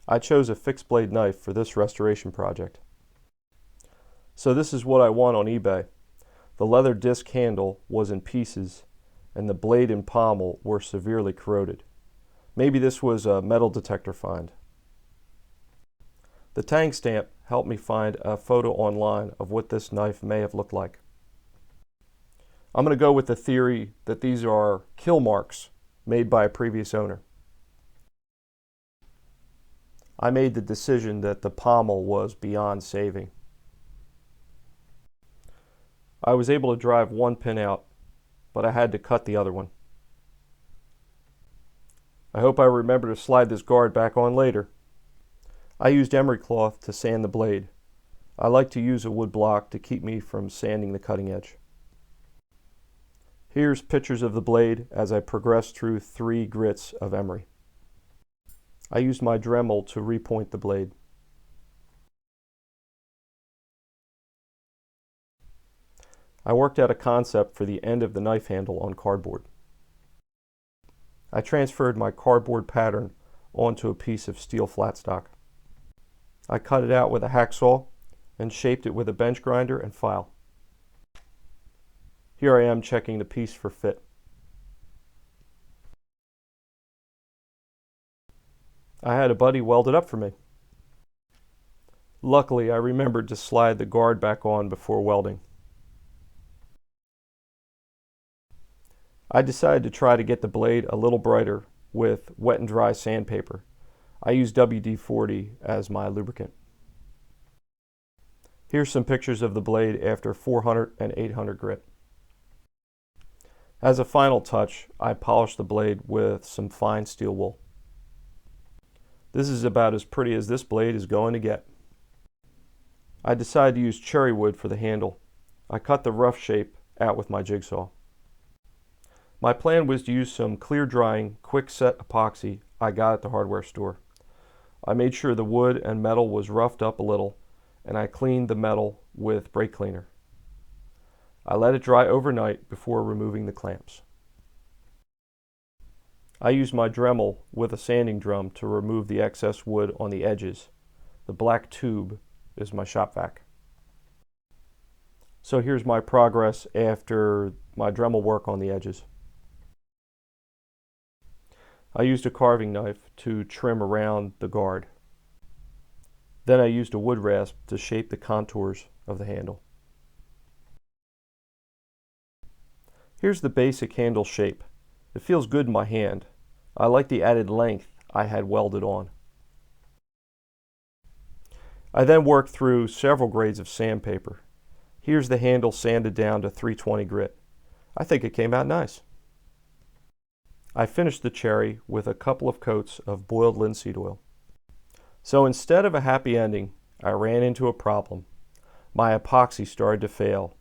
I chose a fixed blade knife for this restoration project. So this is what I won on eBay. The leather disc handle was in pieces and the blade and pommel were severely corroded. Maybe this was a metal detector find. The tang stamp helped me find a photo online of what this knife may have looked like. I'm going to go with the theory that these are kill marks made by a previous owner. I made the decision that the pommel was beyond saving. I was able to drive one pin out, but I had to cut the other one. I hope I remember to slide this guard back on later. I used emery cloth to sand the blade. I like to use a wood block to keep me from sanding the cutting edge. Here's pictures of the blade as I progressed through 3 grits of emery. I used my Dremel to repoint the blade. I worked out a concept for the end of the knife handle on cardboard. I transferred my cardboard pattern onto a piece of steel flat stock. I cut it out with a hacksaw and shaped it with a bench grinder and file. Here I am checking the piece for fit. I had a buddy weld it up for me. Luckily, I remembered to slide the guard back on before welding. I decided to try to get the blade a little brighter with wet and dry sandpaper. I used WD-40 as my lubricant. Here's some pictures of the blade after 400 and 800 grit. As a final touch, I polished the blade with some fine steel wool. This is about as pretty as this blade is going to get. I decided to use cherry wood for the handle. I cut the rough shape out with my jigsaw. My plan was to use some clear drying, quick set epoxy I got at the hardware store. I made sure the wood and metal was roughed up a little, and I cleaned the metal with brake cleaner. I let it dry overnight before removing the clamps. I used my Dremel with a sanding drum to remove the excess wood on the edges. The black tube is my shop vac. So here's my progress after my Dremel work on the edges. I used a carving knife to trim around the guard. Then I used a wood rasp to shape the contours of the handle. Here's the basic handle shape. It feels good in my hand. I like the added length I had welded on. I then worked through several grades of sandpaper. Here's the handle sanded down to 320 grit. I think it came out nice. I finished the cherry with a couple of coats of boiled linseed oil. So instead of a happy ending, I ran into a problem. My epoxy started to fail.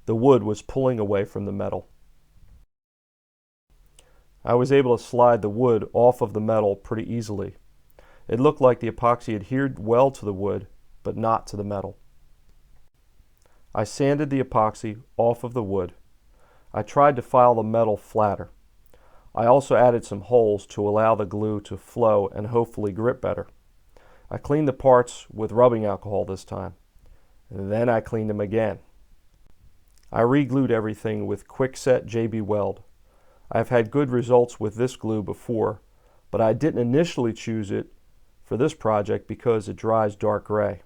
The wood was pulling away from the metal. I was able to slide the wood off of the metal pretty easily. It looked like the epoxy adhered well to the wood, but not to the metal. I sanded the epoxy off of the wood. I tried to file the metal flatter. I also added some holes to allow the glue to flow and hopefully grip better. I cleaned the parts with rubbing alcohol this time, and then I cleaned them again. I re-glued everything with quick-set JB Weld. I've had good results with this glue before, but I didn't initially choose it for this project because it dries dark gray.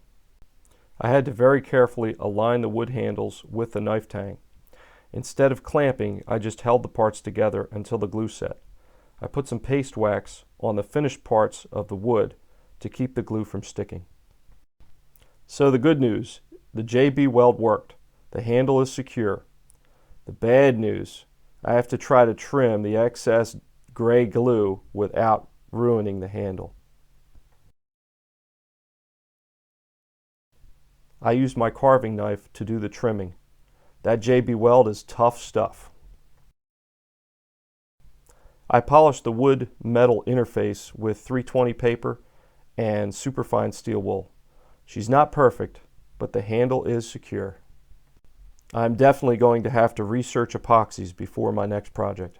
I had to very carefully align the wood handles with the knife tang. Instead of clamping, I just held the parts together until the glue set. I put some paste wax on the finished parts of the wood to keep the glue from sticking. So the good news, the JB Weld worked. The handle is secure. The bad news, I have to try to trim the excess gray glue without ruining the handle. I used my carving knife to do the trimming. That JB Weld is tough stuff. I polished the wood metal interface with 320 paper and superfine steel wool. She's not perfect, but the handle is secure. I'm definitely going to have to research epoxies before my next project.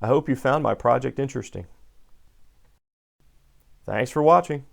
I hope you found my project interesting. Thanks for watching.